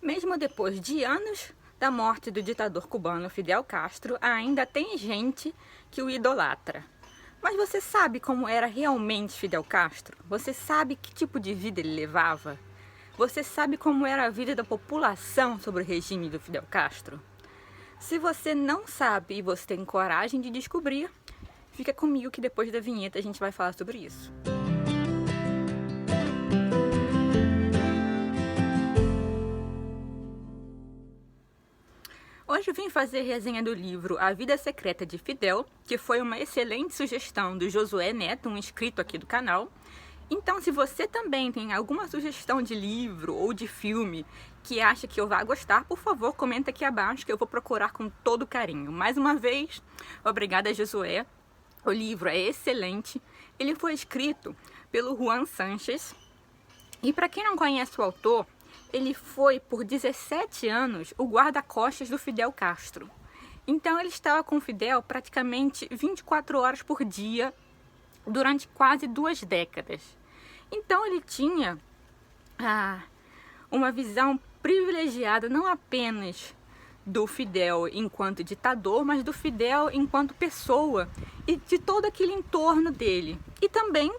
Mesmo depois de anos da morte do ditador cubano Fidel Castro, ainda tem gente que o idolatra. Mas você sabe como era realmente Fidel Castro? Você sabe que tipo de vida ele levava? Você sabe como era a vida da população sobre o regime do Fidel Castro? Se você não sabe e você tem coragem de descobrir, fica comigo que depois da vinheta a gente vai falar sobre isso. Hoje eu vim fazer resenha do livro A Vida Secreta de Fidel, que foi uma excelente sugestão do Josué Neto, um inscrito aqui do canal. Então, se você também tem alguma sugestão de livro ou de filme que acha que eu vá gostar, por favor, comenta aqui abaixo que eu vou procurar com todo carinho. Mais uma vez, obrigada, Josué. O livro é excelente. Ele foi escrito pelo Juan Sánchez. E para quem não conhece o autor, ele foi por 17 anos o guarda-costas do Fidel Castro. Então ele estava com o Fidel praticamente 24 horas por dia durante quase 2 décadas. Então ele tinha uma visão privilegiada não apenas do Fidel enquanto ditador, mas do Fidel enquanto pessoa e de todo aquele entorno dele. E também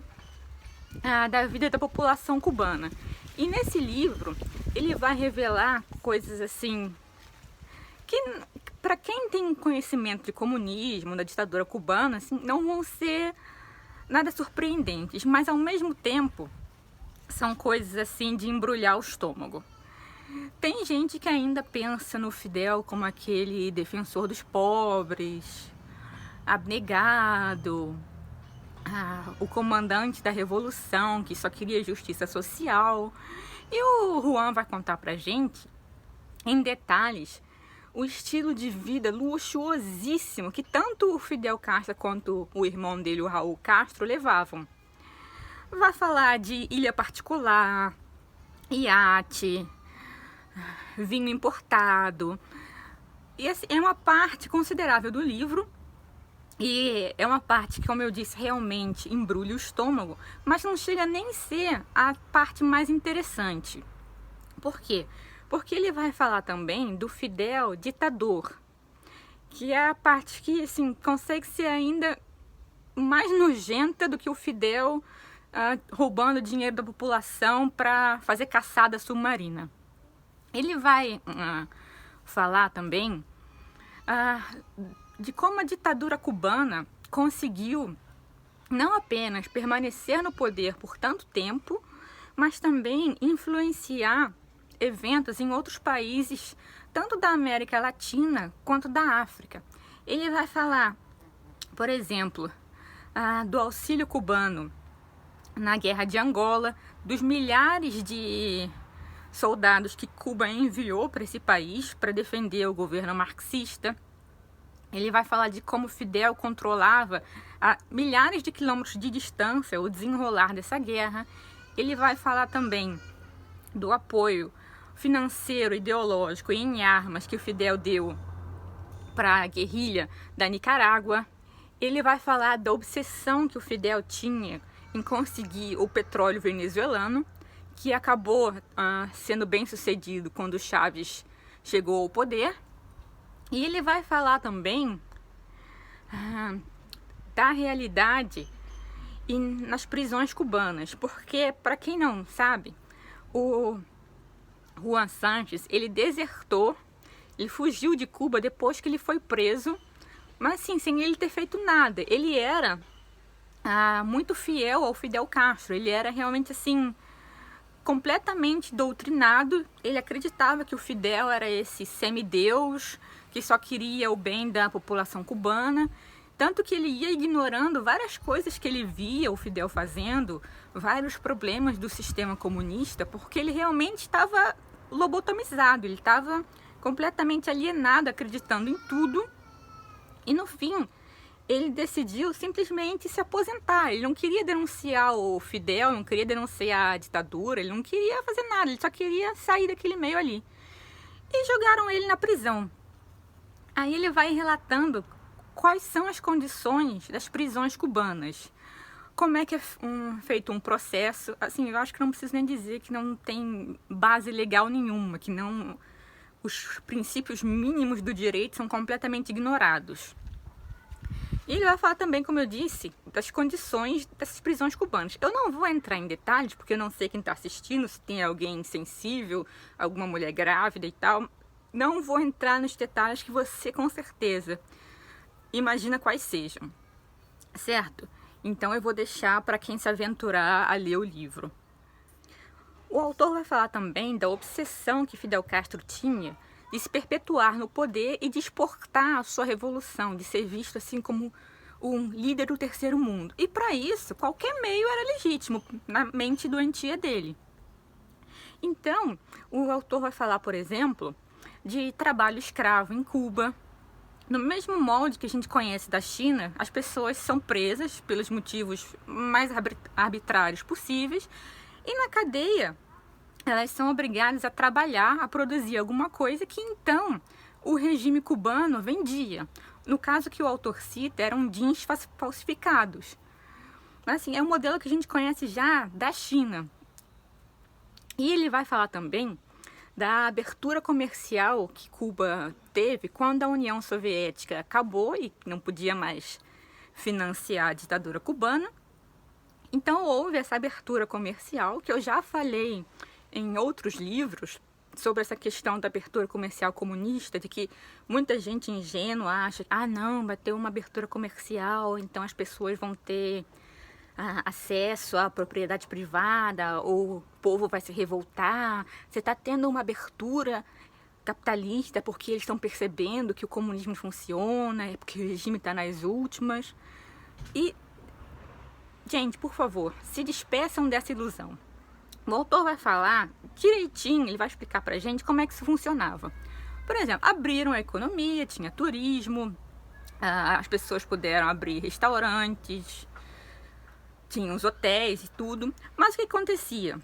da vida da população cubana. E nesse livro ele vai revelar coisas assim que para quem tem conhecimento de comunismo, da ditadura cubana, assim, não vão ser nada surpreendentes, mas ao mesmo tempo são coisas assim de embrulhar o estômago. Tem gente que ainda pensa no Fidel como aquele defensor dos pobres, abnegado, o comandante da revolução que só queria justiça social. E o Juan vai contar pra gente, em detalhes, o estilo de vida luxuosíssimo que tanto o Fidel Castro quanto o irmão dele, o Raul Castro, levavam. Vai falar de ilha particular, iate, vinho importado. E assim, é uma parte considerável do livro. E é uma parte que, como eu disse, realmente embrulha o estômago, mas não chega nem a ser a parte mais interessante. Por quê? Porque ele vai falar também do Fidel ditador, que é a parte que assim, consegue ser ainda mais nojenta do que o Fidel roubando dinheiro da população para fazer caçada submarina. Ele vai falar também de como a ditadura cubana conseguiu não apenas permanecer no poder por tanto tempo, mas também influenciar eventos em outros países, tanto da América Latina quanto da África. Ele vai falar, por exemplo, do auxílio cubano na Guerra de Angola, dos milhares de soldados que Cuba enviou para esse país para defender o governo marxista. Ele vai falar de como Fidel controlava a milhares de quilômetros de distância o desenrolar dessa guerra. Ele vai falar também do apoio financeiro, ideológico e em armas que o Fidel deu para a guerrilha da Nicarágua. Ele vai falar da obsessão que o Fidel tinha em conseguir o petróleo venezuelano, que acabou sendo bem sucedido quando Chávez chegou ao poder. E ele vai falar também da realidade nas prisões cubanas, porque, para quem não sabe, o Juan Sánchez, ele desertou, ele fugiu de Cuba depois que ele foi preso, mas assim, sem ele ter feito nada. Ele era muito fiel ao Fidel Castro, ele era realmente assim, completamente doutrinado. Ele acreditava que o Fidel era esse semideus que só queria o bem da população cubana, tanto que ele ia ignorando várias coisas que ele via o Fidel fazendo, vários problemas do sistema comunista, porque ele realmente estava lobotomizado, ele estava completamente alienado, acreditando em tudo. E no fim, ele decidiu simplesmente se aposentar. Ele não queria denunciar o Fidel, não queria denunciar a ditadura, ele não queria fazer nada, ele só queria sair daquele meio ali. E jogaram ele na prisão. Aí ele vai relatando quais são as condições das prisões cubanas, como é que é feito um processo. Assim, eu acho que não preciso nem dizer que não tem base legal nenhuma, que não, os princípios mínimos do direito são completamente ignorados. E ele vai falar também, como eu disse, das condições dessas prisões cubanas. Eu não vou entrar em detalhes, porque eu não sei quem está assistindo, se tem alguém sensível, alguma mulher grávida e tal. Não vou entrar nos detalhes que você, com certeza, imagina quais sejam, certo? Então eu vou deixar para quem se aventurar a ler o livro. O autor vai falar também da obsessão que Fidel Castro tinha de se perpetuar no poder e de exportar a sua revolução, de ser visto assim como um líder do terceiro mundo. E para isso, qualquer meio era legítimo na mente doentia dele. Então, o autor vai falar, por exemplo, de trabalho escravo em Cuba. No mesmo molde que a gente conhece da China, as pessoas são presas pelos motivos mais arbitrários possíveis e na cadeia elas são obrigadas a trabalhar, a produzir alguma coisa que então o regime cubano vendia. No caso que o autor cita, eram jeans falsificados. Mas, assim, é um modelo que a gente conhece já da China. E ele vai falar também da abertura comercial que Cuba teve quando a União Soviética acabou e não podia mais financiar a ditadura cubana. Então houve essa abertura comercial, que eu já falei em outros livros sobre essa questão da abertura comercial comunista, de que muita gente ingênua acha que não, vai ter uma abertura comercial, então as pessoas vão ter acesso à propriedade privada, ou o povo vai se revoltar. Você está tendo uma abertura capitalista porque eles estão percebendo que o comunismo funciona, porque o regime está nas últimas. E, gente, por favor, se despeçam dessa ilusão. O autor vai falar direitinho, ele vai explicar pra gente como é que isso funcionava. Por exemplo, abriram a economia, tinha turismo, as pessoas puderam abrir restaurantes, tinha os hotéis e tudo. Mas o que acontecia?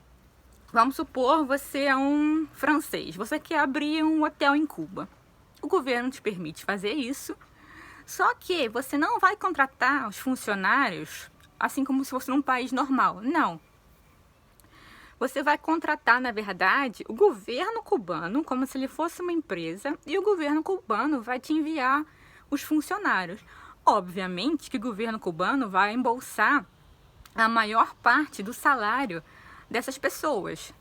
Vamos supor, você é um francês, você quer abrir um hotel em Cuba. O governo te permite fazer isso, só que você não vai contratar os funcionários assim como se fosse num país normal. Não. Você vai contratar, na verdade, o governo cubano, como se ele fosse uma empresa, e o governo cubano vai te enviar os funcionários. Obviamente que o governo cubano vai embolsar a maior parte do salário dessas pessoas.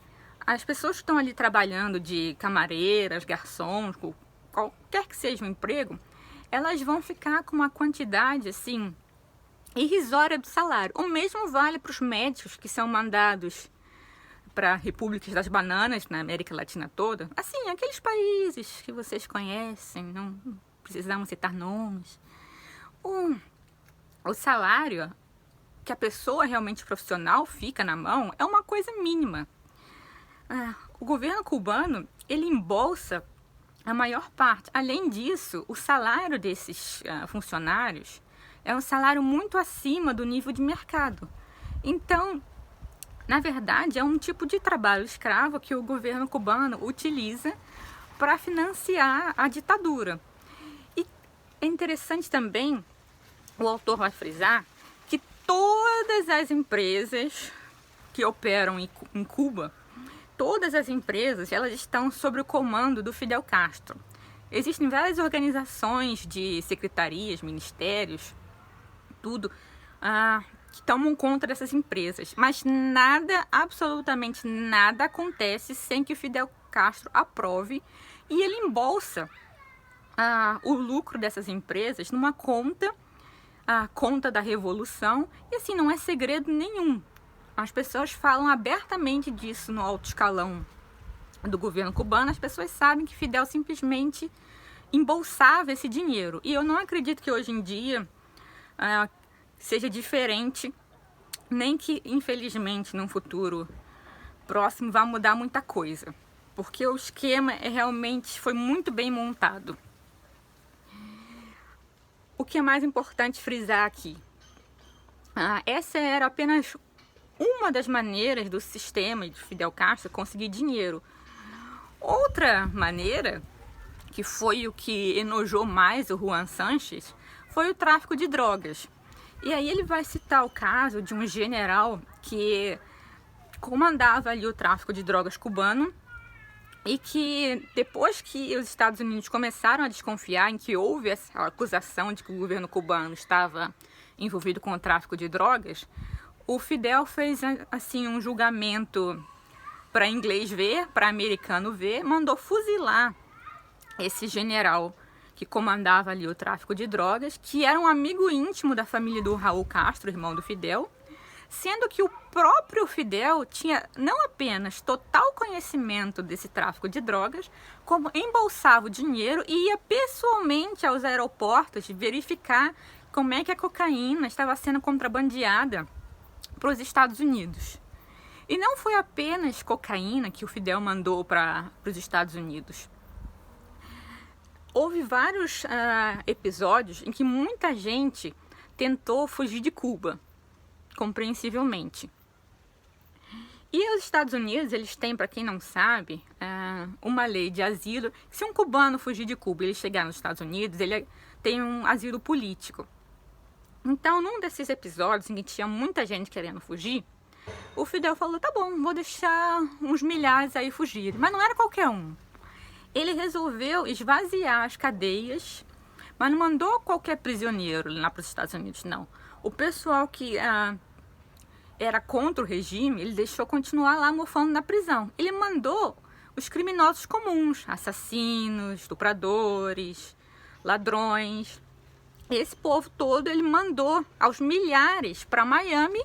As pessoas que estão ali trabalhando de camareiras, garçons, qualquer que seja o emprego, elas vão ficar com uma quantidade, assim, irrisória do salário. O mesmo vale para os médicos que são mandados para repúblicas das bananas na América Latina toda, assim, aqueles países que vocês conhecem, não precisamos citar nomes. O salário que a pessoa realmente profissional fica na mão é uma coisa mínima. O governo cubano, ele embolsa a maior parte. Além disso, o salário desses funcionários é um salário muito acima do nível de mercado. Então, na verdade, é um tipo de trabalho escravo que o governo cubano utiliza para financiar a ditadura. E é interessante também, o autor vai frisar, que todas as empresas que operam em Cuba, todas as empresas, elas estão sob o comando do Fidel Castro. Existem várias organizações de secretarias, ministérios, tudo, que tomam conta dessas empresas, mas nada, absolutamente nada acontece sem que o Fidel Castro aprove, e ele embolsa o lucro dessas empresas numa conta, a conta da Revolução, e assim, não é segredo nenhum. As pessoas falam abertamente disso no alto escalão do governo cubano. As pessoas sabem que Fidel simplesmente embolsava esse dinheiro, e eu não acredito que hoje em dia seja diferente, nem que, infelizmente, num futuro próximo vá mudar muita coisa, porque o esquema realmente foi muito bem montado. O que é mais importante frisar aqui? Essa era apenas uma das maneiras do sistema de Fidel Castro conseguir dinheiro. Outra maneira, que foi o que enojou mais o Juan Sánchez, foi o tráfico de drogas. E aí ele vai citar o caso de um general que comandava ali o tráfico de drogas cubano e que depois que os Estados Unidos começaram a desconfiar em que houve essa acusação de que o governo cubano estava envolvido com o tráfico de drogas, o Fidel fez assim um julgamento para inglês ver, para americano ver, mandou fuzilar esse general que comandava ali o tráfico de drogas, que era um amigo íntimo da família do Raul Castro, irmão do Fidel, sendo que o próprio Fidel tinha não apenas total conhecimento desse tráfico de drogas, como embolsava o dinheiro e ia pessoalmente aos aeroportos verificar como é que a cocaína estava sendo contrabandeada para os Estados Unidos. E não foi apenas cocaína que o Fidel mandou para os Estados Unidos. Houve vários episódios em que muita gente tentou fugir de Cuba, compreensivelmente. E os Estados Unidos, eles têm, para quem não sabe, uma lei de asilo. Se um cubano fugir de Cuba e ele chegar nos Estados Unidos, ele tem um asilo político. Então, num desses episódios em que tinha muita gente querendo fugir, o Fidel falou, tá bom, vou deixar uns milhares aí fugirem. Mas não era qualquer um. Ele resolveu esvaziar as cadeias, mas não mandou qualquer prisioneiro lá para os Estados Unidos, não. O pessoal que era contra o regime, ele deixou continuar lá mofando na prisão. Ele mandou os criminosos comuns, assassinos, estupradores, ladrões. Esse povo todo ele mandou aos milhares para Miami,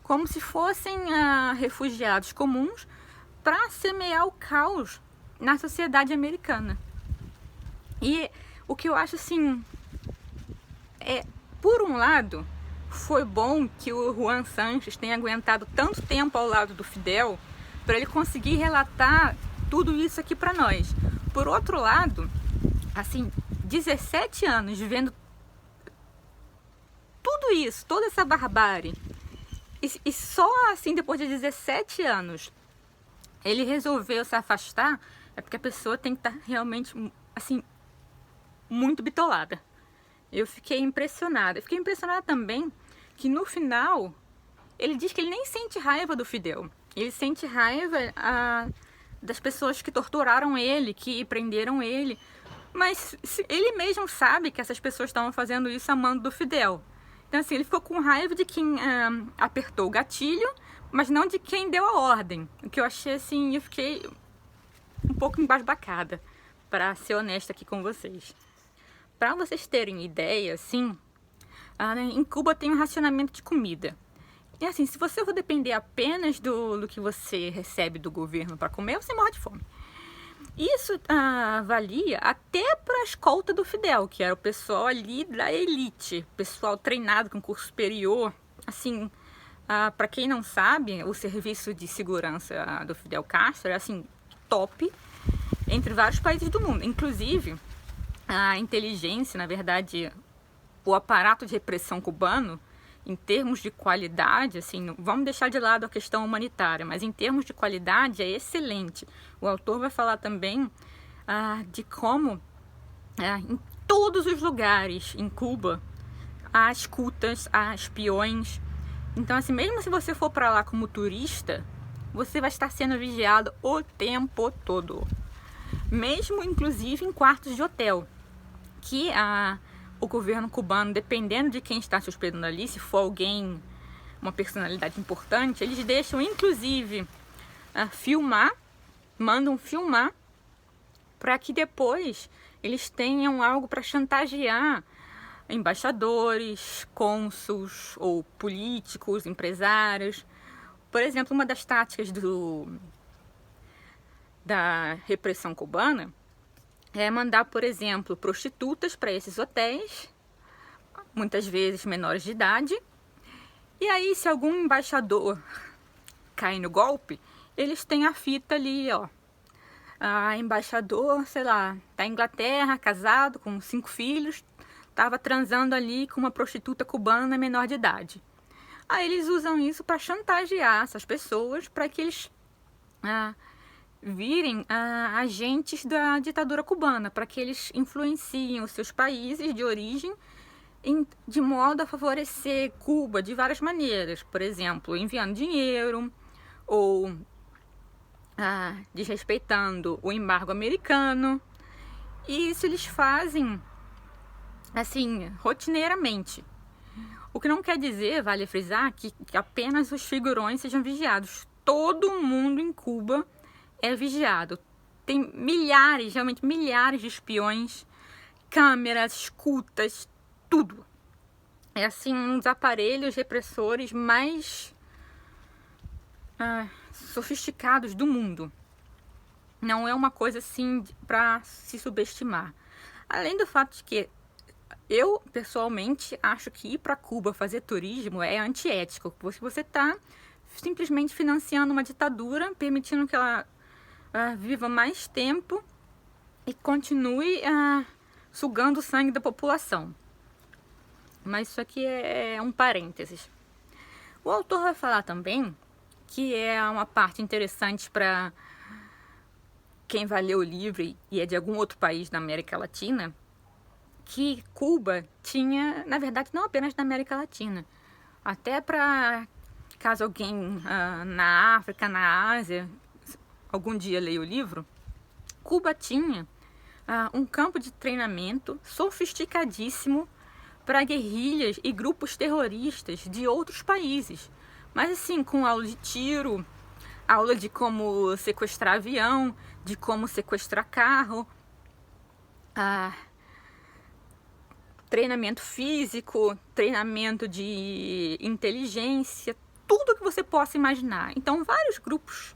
como se fossem refugiados comuns, para semear o caos na sociedade americana. E o que eu acho assim, por um lado, foi bom que o Juan Sánchez tenha aguentado tanto tempo ao lado do Fidel para ele conseguir relatar tudo isso aqui para nós. Por outro lado, assim, 17 anos vivendo tudo isso, toda essa barbárie, e só assim depois de 17 anos ele resolveu se afastar, é porque a pessoa tem que estar realmente assim muito bitolada. Eu fiquei impressionada. Fiquei impressionada também que no final ele diz que ele nem sente raiva do Fidel. Ele sente raiva das pessoas que torturaram ele, que prenderam ele. Mas ele mesmo sabe que essas pessoas estavam fazendo isso a mando do Fidel. Então assim, ele ficou com raiva de quem apertou o gatilho, mas não de quem deu a ordem. O que eu achei assim, eu fiquei um pouco embasbacada, para ser honesta aqui com vocês. Para vocês terem ideia, assim, em Cuba tem um racionamento de comida. E assim, se você for depender apenas do que você recebe do governo para comer, você morre de fome. Isso valia até para a escolta do Fidel, que era o pessoal ali da elite, pessoal treinado com curso superior. Assim, para quem não sabe, o serviço de segurança do Fidel Castro é assim, top entre vários países do mundo. Inclusive, a inteligência, na verdade, o aparato de repressão cubano, em termos de qualidade, assim, vamos deixar de lado a questão humanitária, mas em termos de qualidade é excelente. O autor vai falar também de como em todos os lugares em Cuba há escutas, há espiões. Então, assim, mesmo se você for para lá como turista, você vai estar sendo vigiado o tempo todo. Mesmo, inclusive, em quartos de hotel, que o governo cubano, dependendo de quem está se hospedando ali, se for alguém, uma personalidade importante, eles deixam, inclusive, mandam filmar, para que depois eles tenham algo para chantagear embaixadores, cônsuls ou políticos, empresários. Por exemplo, uma das táticas da repressão cubana é mandar, por exemplo, prostitutas para esses hotéis, muitas vezes menores de idade. E aí, se algum embaixador cai no golpe, eles têm a fita ali, ó. Embaixador, sei lá, da Inglaterra, casado, com 5 filhos, estava transando ali com uma prostituta cubana menor de idade. Aí eles usam isso para chantagear essas pessoas, para que eles virem agentes da ditadura cubana, para que eles influenciem os seus países de origem de modo a favorecer Cuba de várias maneiras, por exemplo, enviando dinheiro ou desrespeitando o embargo americano. E isso eles fazem assim, rotineiramente. O que não quer dizer, vale frisar, que apenas os figurões sejam vigiados. Todo mundo em Cuba é vigiado. Tem milhares, realmente milhares de espiões, câmeras, escutas, tudo. É assim, um dos aparelhos repressores mais sofisticados do mundo. Não é uma coisa assim para se subestimar. Além do fato de que eu, pessoalmente, acho que ir para Cuba fazer turismo é antiético. Porque você está simplesmente financiando uma ditadura, permitindo que ela viva mais tempo e continue sugando o sangue da população. Mas isso aqui é um parênteses. O autor vai falar também que é uma parte interessante para quem vai ler o livro e é de algum outro país da América Latina, que Cuba tinha, na verdade, não apenas na América Latina, até para caso alguém na África, na Ásia, algum dia leia o livro, Cuba tinha um campo de treinamento sofisticadíssimo para guerrilhas e grupos terroristas de outros países. Mas assim, com aula de tiro, aula de como sequestrar avião, de como sequestrar carro, treinamento físico, treinamento de inteligência, tudo que você possa imaginar. Então, vários grupos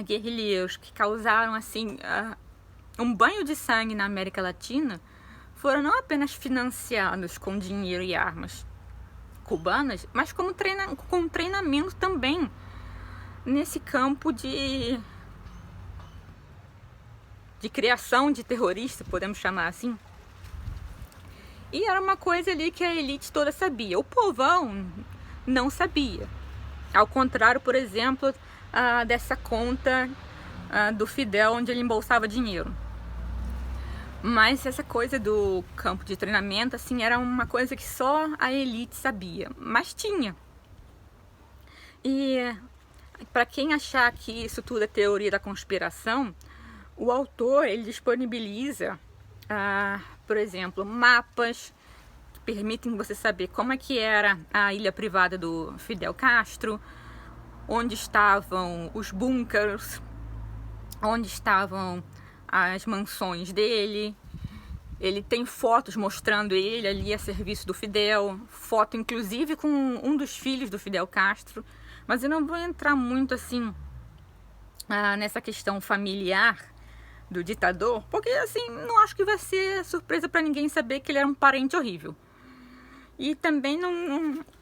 guerrilheiros que causaram assim um banho de sangue na América Latina foram não apenas financiados com dinheiro e armas cubanas, mas com treinamento também nesse campo de criação de terrorista, podemos chamar assim. E era uma coisa ali que a elite toda sabia. O povão não sabia. Ao contrário, por exemplo, dessa conta do Fidel, onde ele embolsava dinheiro. Mas essa coisa do campo de treinamento, assim, era uma coisa que só a elite sabia. Mas tinha. E para quem achar que isso tudo é teoria da conspiração, o autor, ele disponibiliza, por exemplo, mapas que permitem você saber como é que era a ilha privada do Fidel Castro, onde estavam os bunkers, onde estavam as mansões dele. Ele tem fotos mostrando ele ali a serviço do Fidel, foto inclusive com um dos filhos do Fidel Castro. Mas eu não vou entrar muito assim nessa questão familiar do ditador, porque assim, não acho que vai ser surpresa para ninguém saber que ele era um parente horrível. E também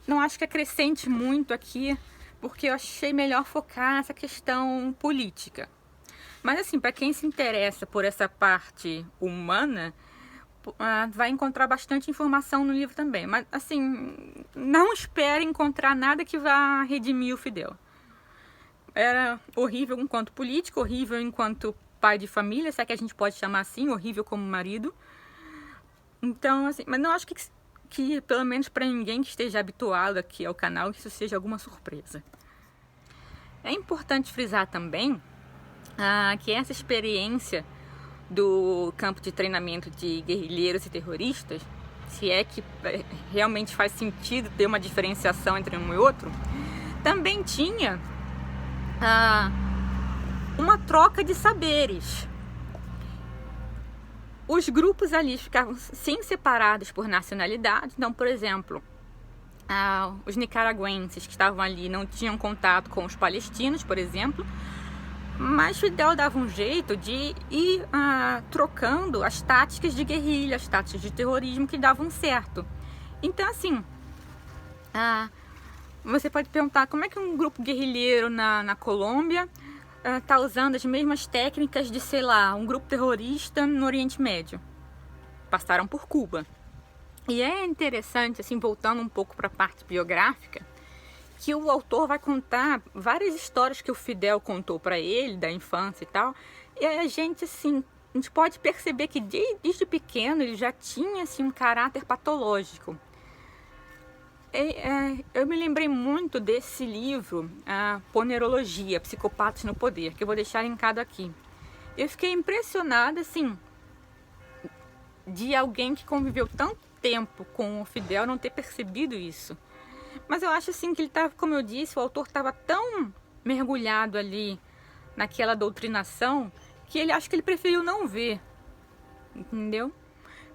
não acho que acrescente muito aqui, porque eu achei melhor focar nessa questão política. Mas assim, para quem se interessa por essa parte humana, vai encontrar bastante informação no livro também. Mas assim, não espere encontrar nada que vá redimir o Fidel. Era horrível enquanto político, horrível enquanto pai de família, se é que a gente pode chamar assim, horrível como marido. Então, assim, mas não acho que pelo menos para ninguém que esteja habituado aqui ao canal, que isso seja alguma surpresa. É importante frisar também que essa experiência do campo de treinamento de guerrilheiros e terroristas, se é que realmente faz sentido ter uma diferenciação entre um e outro, também tinha uma troca de saberes. Os grupos ali ficavam sim separados por nacionalidade. Então, por exemplo, os nicaragüenses que estavam ali não tinham contato com os palestinos, por exemplo, mas Fidel dava um jeito de ir trocando as táticas de guerrilha, as táticas de terrorismo que davam certo. Então, assim, você pode perguntar como é que um grupo guerrilheiro na Colômbia está usando as mesmas técnicas de, sei lá, um grupo terrorista no Oriente Médio. Passaram por Cuba. E é interessante, assim, voltando um pouco para a parte biográfica, que o autor vai contar várias histórias que o Fidel contou para ele, da infância e tal, e a gente, assim, a gente pode perceber que desde pequeno ele já tinha assim, um caráter patológico. Eu me lembrei muito desse livro, a Ponerologia, Psicopatas no Poder, que eu vou deixar linkado aqui. Eu fiquei impressionada, assim, de alguém que conviveu tanto tempo com o Fidel não ter percebido isso. Mas eu acho assim que ele estava, como eu disse, o autor estava tão mergulhado ali naquela doutrinação que acho que ele preferiu não ver, entendeu?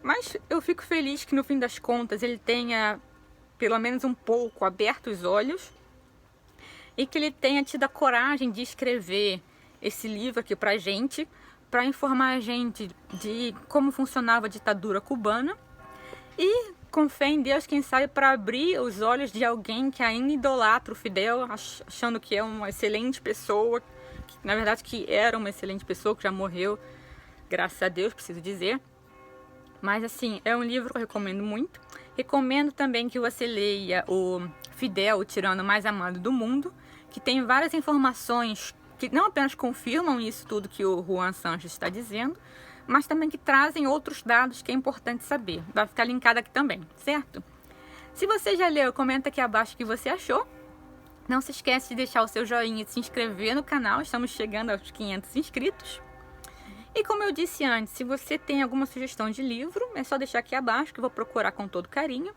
Mas eu fico feliz que no fim das contas ele tenha pelo menos um pouco aberto os olhos e que ele tenha tido a coragem de escrever esse livro aqui pra gente, para informar a gente de como funcionava a ditadura cubana e, com fé em Deus, quem sabe, para abrir os olhos de alguém que ainda idolatra o Fidel, achando que é uma excelente pessoa, que, na verdade que era uma excelente pessoa, que já morreu, graças a Deus, preciso dizer. Mas assim, é um livro que eu recomendo muito. Recomendo também que você leia o Fidel, o tirano mais amado do mundo, que tem várias informações que não apenas confirmam isso tudo que o Juan Sánchez está dizendo, mas também que trazem outros dados que é importante saber. Vai ficar linkado aqui também, certo? Se você já leu, comenta aqui abaixo o que você achou. Não se esquece de deixar o seu joinha e de se inscrever no canal, estamos chegando aos 500 inscritos. E como eu disse antes, se você tem alguma sugestão de livro, é só deixar aqui abaixo que eu vou procurar com todo carinho.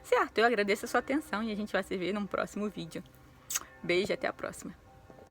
Certo? Eu agradeço a sua atenção e a gente vai se ver num próximo vídeo. Beijo e até a próxima.